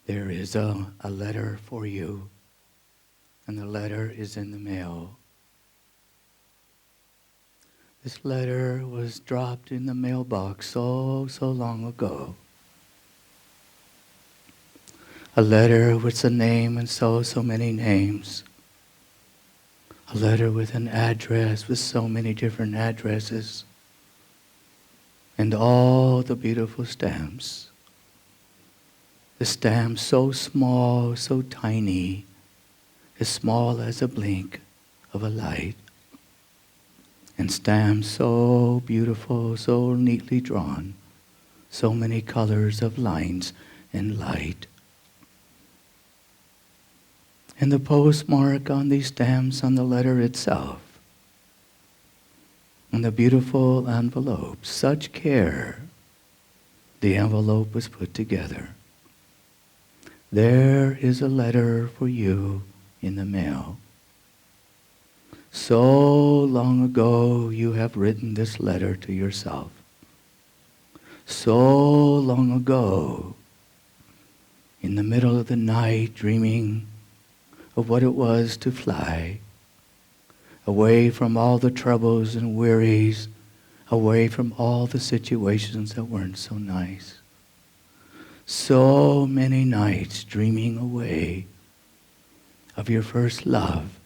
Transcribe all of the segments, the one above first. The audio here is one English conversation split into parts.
There is a letter for you, and the letter is in the mail. This letter was dropped in the mailbox so long ago. A letter with a name and so many names. A letter with an address with so many different addresses. And all the beautiful stamps. The stamps so small, so tiny, as small as a blink of a light. And stamps so beautiful, so neatly drawn, so many colors of lines and light. And the postmark on these stamps, on the letter itself, and the beautiful envelope, such care the envelope was put together. There is a letter for you in the mail. So long ago you have written this letter to yourself. So long ago, in the middle of the night, dreaming of what it was to fly, away from all the troubles and worries, away from all the situations that weren't so nice. So many nights dreaming away of your first love,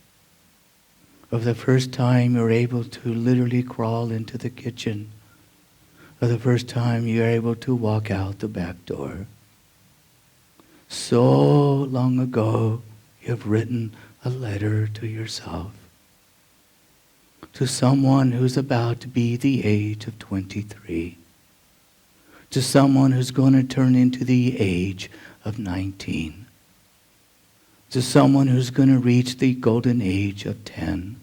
of the first time you're able to literally crawl into the kitchen, of the first time you're able to walk out the back door. So long ago, you have written a letter to yourself, to someone who's about to be the age of 23, to someone who's going to turn into the age of 19, to someone who's going to reach the golden age of 10,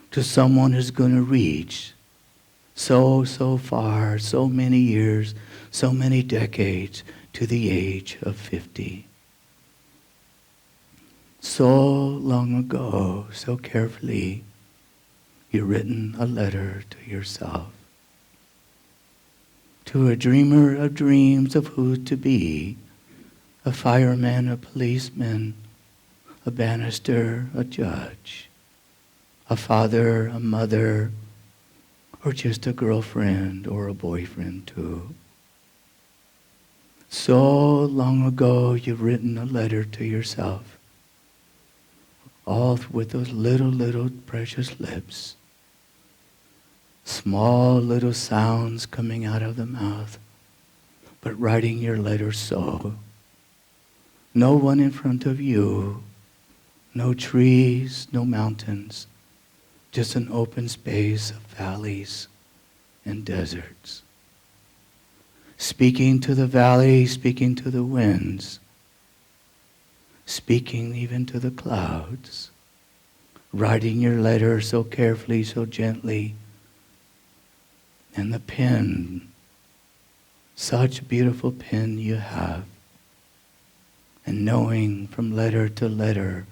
to someone who's going to reach so far, so many years, so many decades, to the age of 50. So long ago, so carefully, you've written a letter to yourself, to a dreamer of dreams of who to be, a fireman, a policeman, a banister, a judge, a father, a mother, or just a girlfriend or a boyfriend too. So long ago, you've written a letter to yourself, all with those little precious lips, small little sounds coming out of the mouth, but writing your letter so. No one in front of you, no trees, no mountains, just an open space of valleys and deserts. Speaking to the valley, speaking to the winds, speaking even to the clouds, writing your letter so carefully, so gently, and the pen, such a beautiful pen you have, and knowing from letter to letter,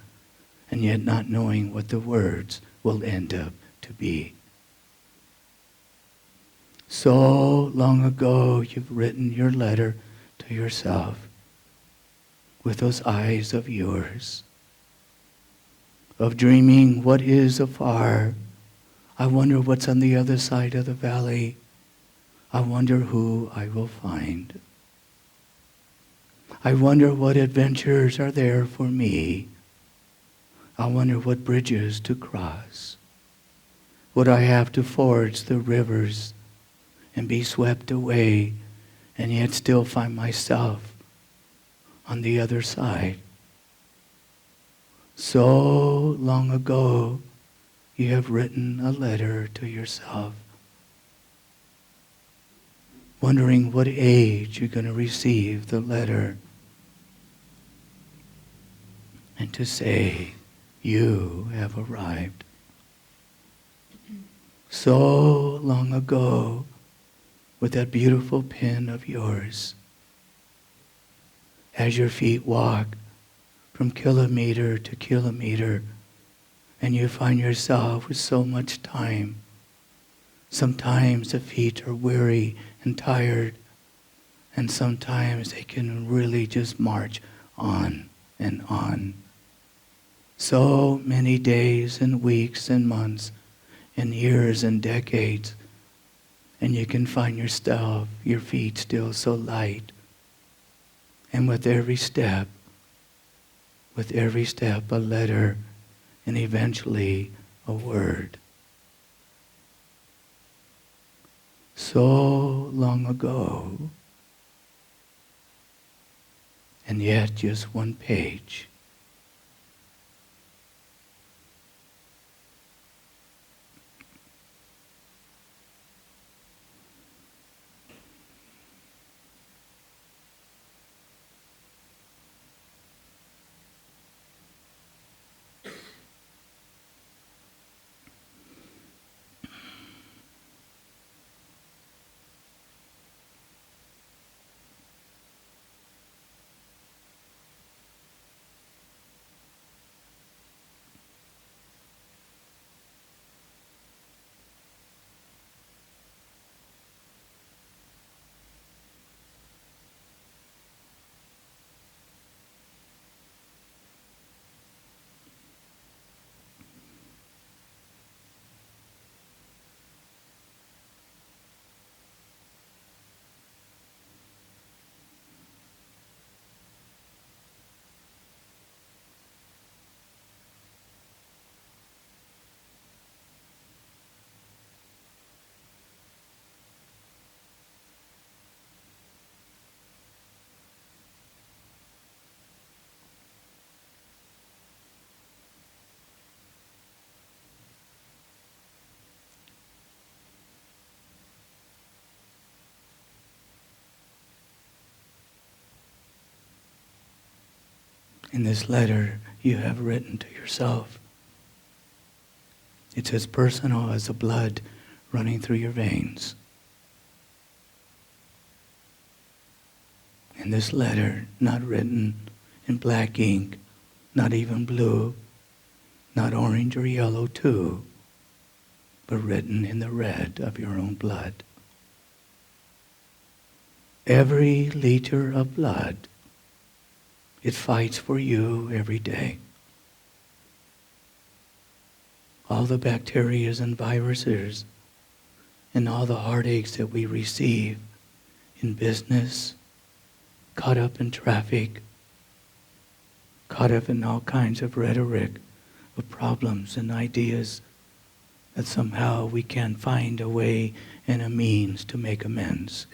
and yet not knowing what the words will end up to be. So long ago, you've written your letter to yourself with those eyes of yours, of dreaming what is afar. I wonder what's on the other side of the valley. I wonder who I will find. I wonder what adventures are there for me. I wonder what bridges to cross. Would I have to forge the rivers and be swept away and yet still find myself on the other side? So long ago, you have written a letter to yourself, wondering what age you're going to receive the letter, and to say, you have arrived. So long ago, with that beautiful pen of yours, as your feet walk from kilometer to kilometer, and you find yourself with so much time. Sometimes the feet are weary and tired, And sometimes they can really just march on and on. So many days and weeks and months and years and decades, and you can find yourself, your feet still so light. And with every step, a letter, and eventually a word. So long ago, and yet just one page. In this letter you have written to yourself. It's as personal as the blood running through your veins. In this letter, not written in black ink, not even blue, not orange or yellow too, but written in the red of your own blood. Every liter of blood, it fights for you every day. All the bacteria and viruses and all the heartaches that we receive in business, caught up in traffic, caught up in all kinds of rhetoric of problems and ideas that somehow we can't find a way and a means to make amends.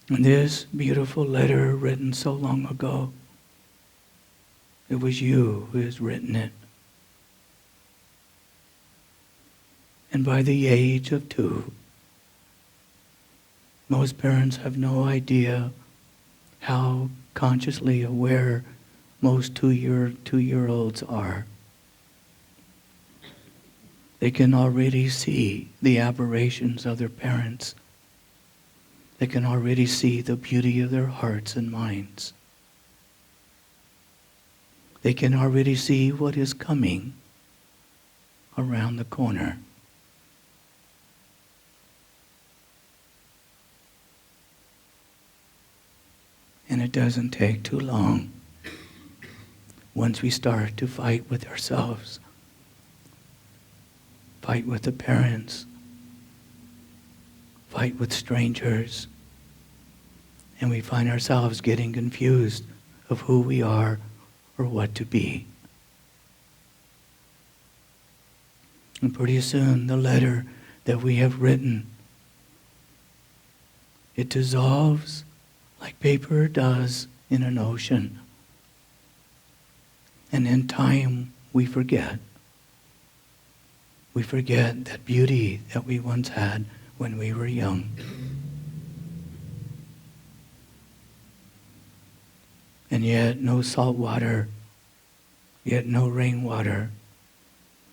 And this beautiful letter written so long ago, it was you who has written it. And by the age of 2, most parents have no idea how consciously aware most two-year-olds are. They can already see the aberrations of their parents. They can already see the beauty of their hearts and minds. They can already see what is coming around the corner. And it doesn't take too long once we start to fight with ourselves, fight with the parents, fight with strangers, and we find ourselves getting confused of who we are or what to be. And pretty soon the letter that we have written, it dissolves like paper does in an ocean. And in time we forget. We forget that beauty that we once had when we were young. And yet no salt water, yet no rainwater,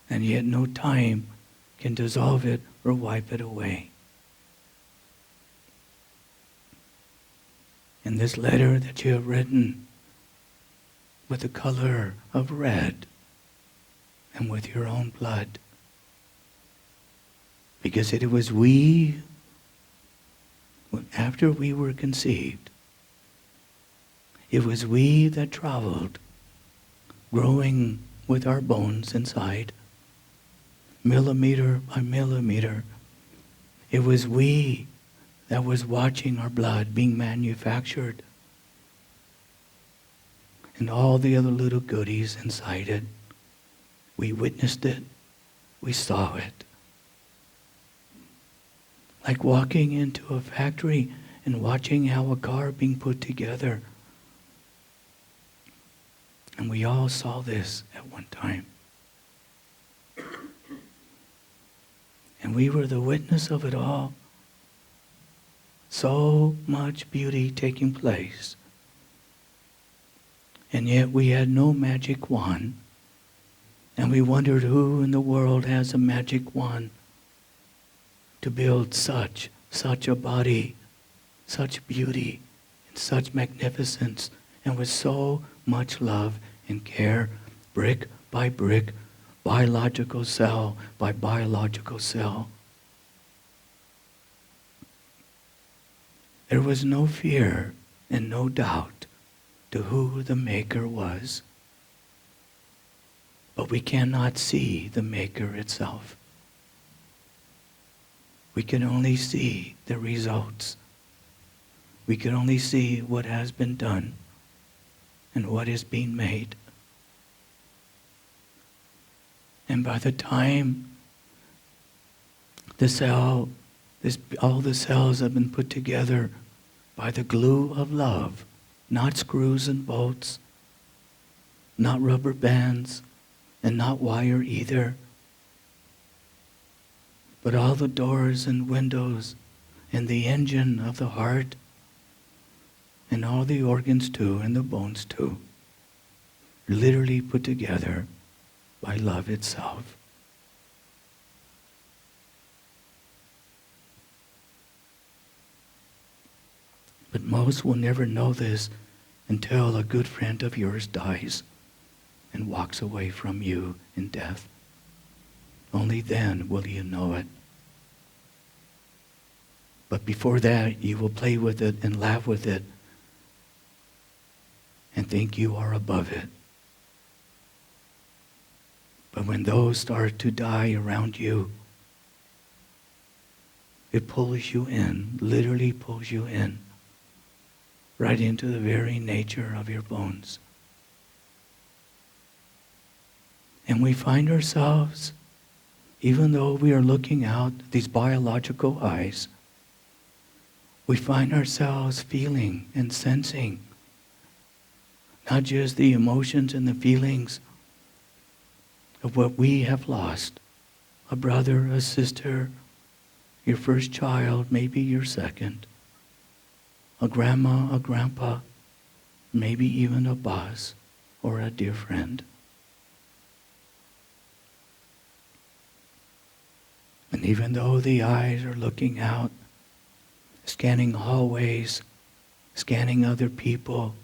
and yet no time can dissolve it or wipe it away. In this letter that you have written with the color of red and with your own blood, Because it was we, after we were conceived, it was we that traveled, growing with our bones inside, millimeter by millimeter. It was we that was watching our blood being manufactured, and all the other little goodies inside it. We witnessed it. We saw it. Like walking into a factory and watching how a car being put together. And we all saw this at one time. And we were the witness of it all. So much beauty taking place. And yet we had no magic wand. And we wondered who in the world has a magic wand to build such a body, such beauty, and such magnificence, and with so much love and care, brick by brick, biological cell by biological cell. There was no fear and no doubt to who the Maker was. But we cannot see the Maker itself. We can only see the results. We can only see what has been done and what is being made. And by the time all the cells have been put together by the glue of love, not screws and bolts, not rubber bands, and not wire either, but all the doors and windows and the engine of the heart and all the organs too and the bones too, literally put together by love itself. But most will never know this until a good friend of yours dies and walks away from you in death. Only then will you know it. But before that, you will play with it and laugh with it and think you are above it. But when those start to die around you, it pulls you in, literally pulls you in, right into the very nature of your bones. And we find ourselves, even though we are looking out these biological eyes, we find ourselves feeling and sensing not just the emotions and the feelings of what we have lost, a brother, a sister, your first child, maybe your second, a grandma, a grandpa, maybe even a boss or a dear friend. And even though the eyes are looking out, scanning hallways, scanning other people,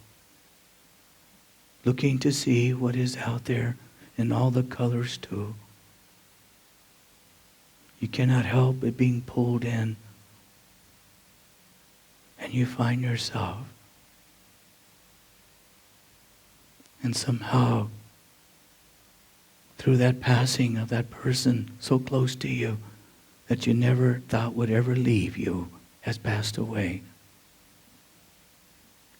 looking to see what is out there in all the colors too, you cannot help but being pulled in. And you find yourself. And somehow, through that passing of that person so close to you that you never thought would ever leave you, has passed away.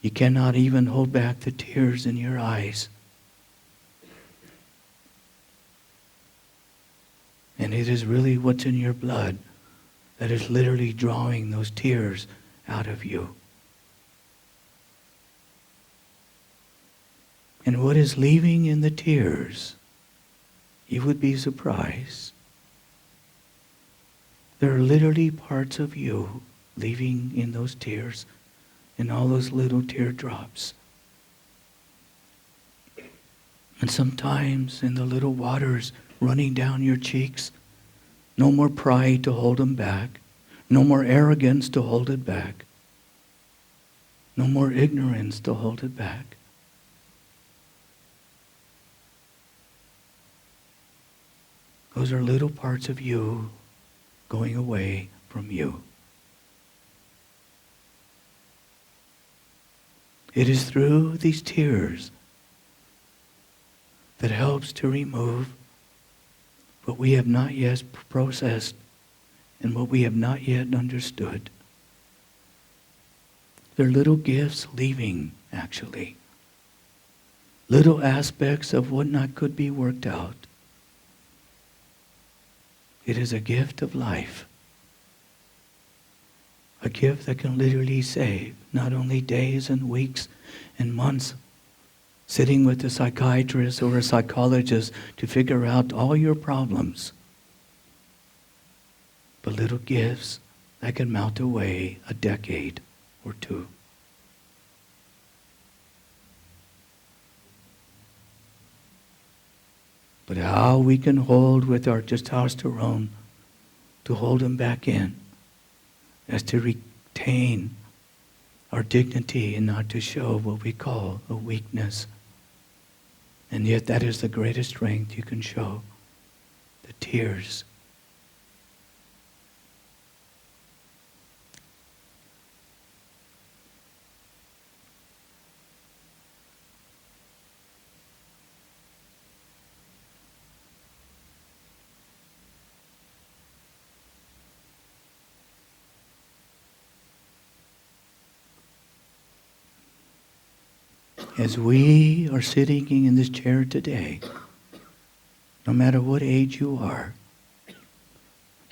You cannot even hold back the tears in your eyes. And it is really what's in your blood that is literally drawing those tears out of you. And what is leaving in the tears, you would be surprised. There are literally parts of you leaving in those tears, in all those little teardrops. And sometimes in the little waters running down your cheeks, no more pride to hold them back, no more arrogance to hold it back, no more ignorance to hold it back. Those are little parts of you going away from you. It is through these tears that helps to remove what we have not yet processed and what we have not yet understood. They're little gifts leaving, actually. Little aspects of what not could be worked out. It is a gift of life. A gift that can literally save not only days and weeks and months sitting with a psychiatrist or a psychologist to figure out all your problems, but little gifts that can melt away a decade or two. But how we can hold with our testosterone to hold them back in as to retain our dignity and not to show what we call a weakness. And yet that is the greatest strength you can show, the tears. As we are sitting in this chair today, no matter what age you are,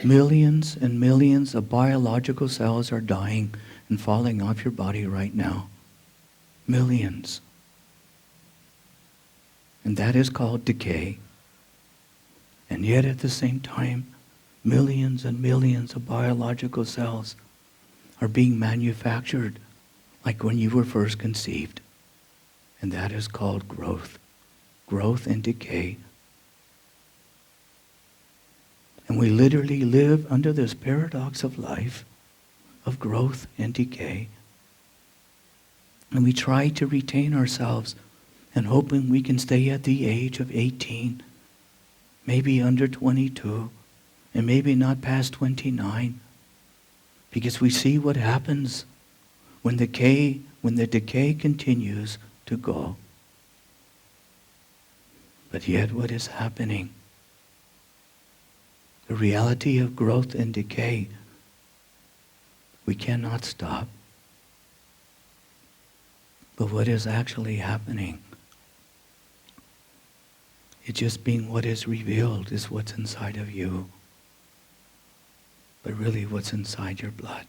millions and millions of biological cells are dying and falling off your body right now. Millions. And that is called decay. And yet at the same time, millions and millions of biological cells are being manufactured like when you were first conceived. And that is called growth. Growth and decay. And we literally live under this paradox of life, of growth and decay. And we try to retain ourselves and hoping we can stay at the age of 18, maybe under 22, and maybe not past 29. Because we see what happens when the decay continues to go. But yet what is happening? The reality of growth and decay, we cannot stop. But what is actually happening? It's just being what is revealed is what's inside of you. But really what's inside your blood.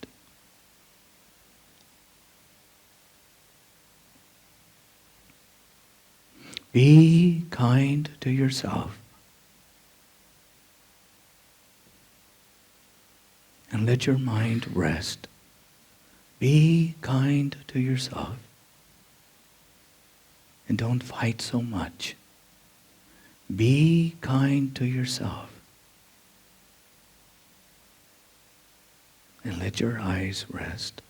Be kind to yourself. And let your mind rest. Be kind to yourself. And don't fight so much. Be kind to yourself. And let your eyes rest.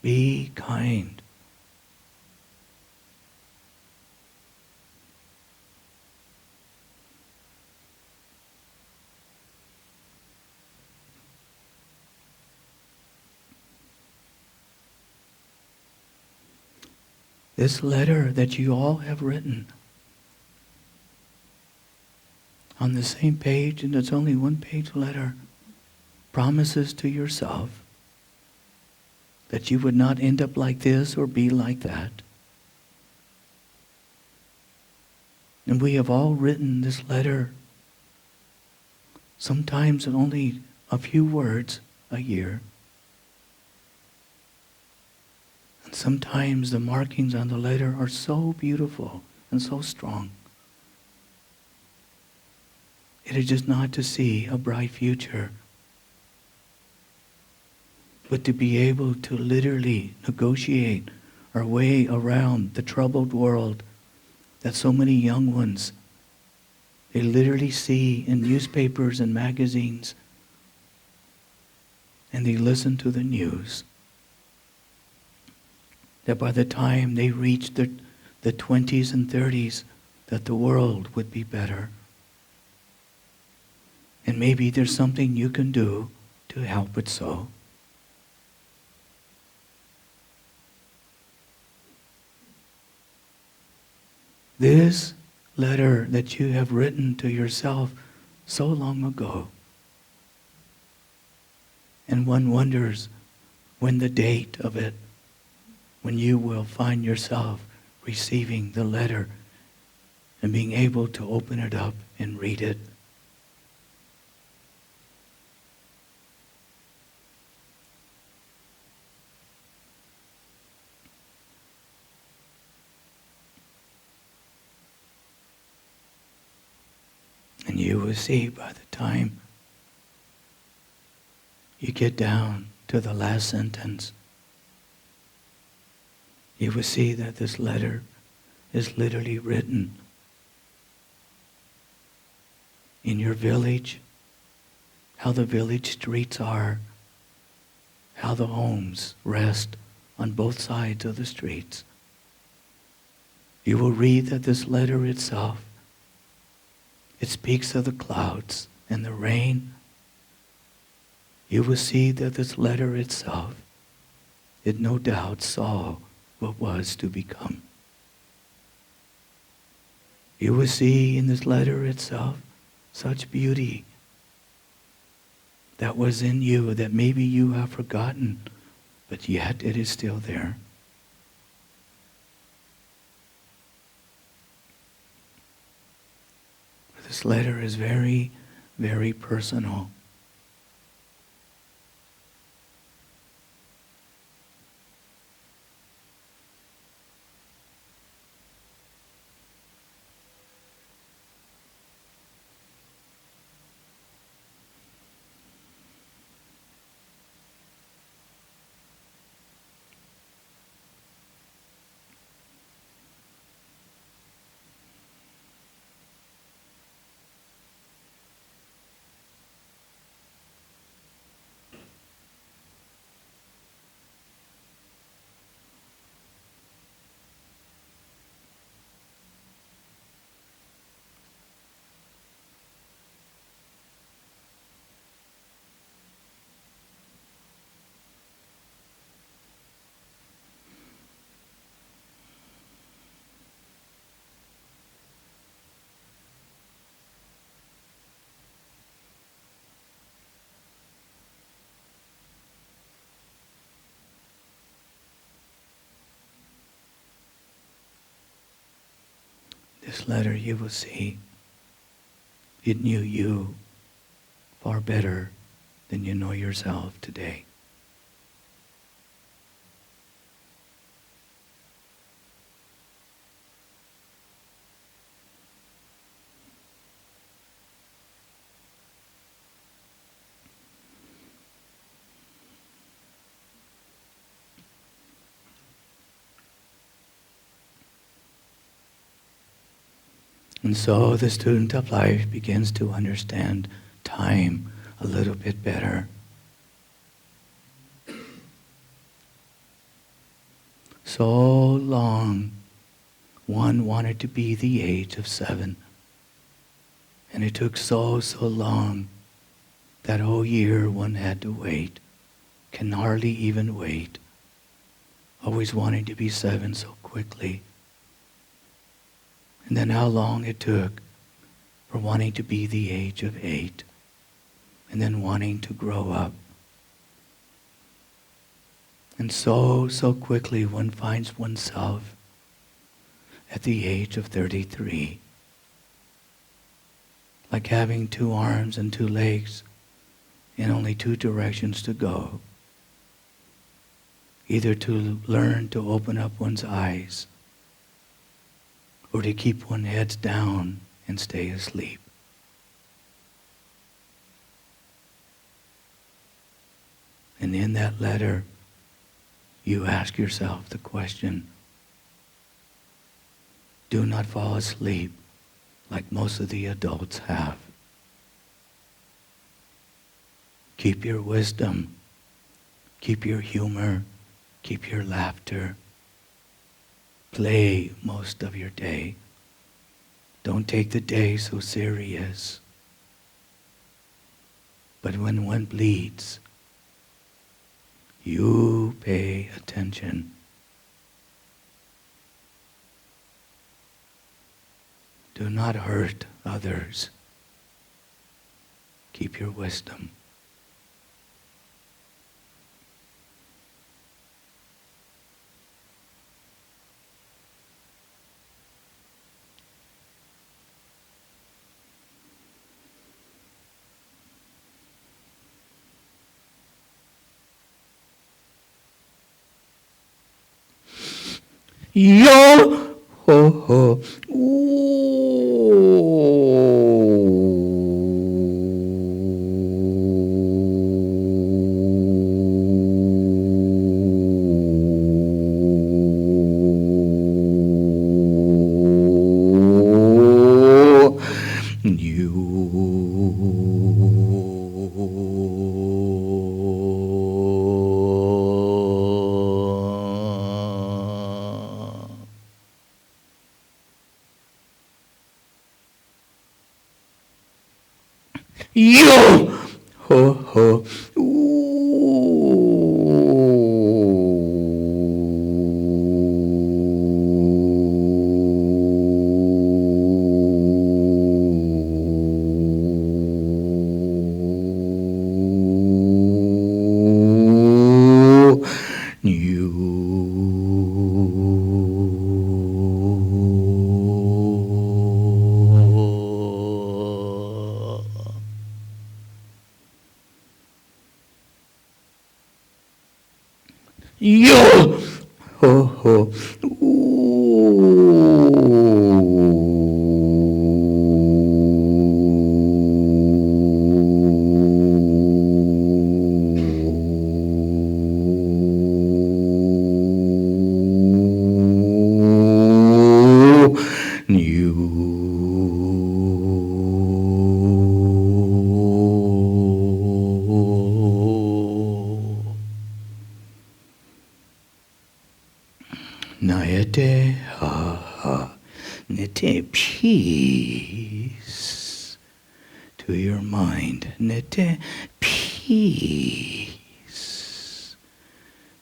Be kind. This letter that you all have written on the same page, and it's only one-page letter, promises to yourself that you would not end up like this or be like that. And we have all written this letter, sometimes in only a few words a year. And sometimes the markings on the letter are so beautiful and so strong. It is just not to see a bright future, but to be able to literally negotiate our way around the troubled world that so many young ones, they literally see in newspapers and magazines, and they listen to the news. That by the time they reach the 20s and 30s, that the world would be better. And maybe there's something you can do to help it so. This letter that you have written to yourself so long ago, and one wonders when the date of it, when you will find yourself receiving the letter and being able to open it up and read it. And you will see by the time you get down to the last sentence, you will see that this letter is literally written in your village, how the village streets are, how the homes rest on both sides of the streets. You will read that this letter itself, it speaks of the clouds and the rain. You will see that this letter itself, it no doubt saw what was to become. You will see in this letter itself such beauty that was in you that maybe you have forgotten, but yet it is still there. This letter is very, very personal. This letter, you will see, it knew you far better than you know yourself today. And so the student of life begins to understand time a little bit better. So long, one wanted to be the age of 7. And it took so long that whole year one had to wait, can hardly even wait, always wanting to be 7 so quickly. And then how long it took for wanting to be the age of 8, and then wanting to grow up. And so quickly one finds oneself at the age of 33, like having 2 arms and 2 legs and only 2 directions to go. Either to learn to open up one's eyes or to keep one's head down and stay asleep. And in that letter, you ask yourself the question, do not fall asleep like most of the adults have. Keep your wisdom, keep your humor, keep your laughter. Play most of your day. Don't take the day so serious. But when one bleeds, you pay attention. Do not hurt others. Keep your wisdom. Yo ho ho. Yo ho ho. Yo ho ho. Nayate ha ha. Nite peace to your mind. Nite peace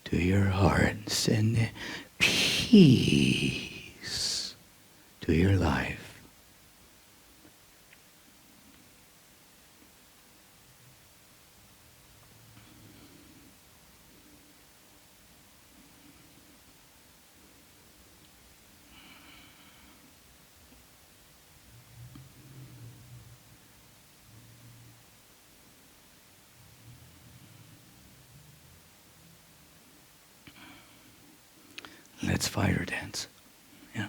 to your heart. Send peace to your life. Let's fire dance. Yeah.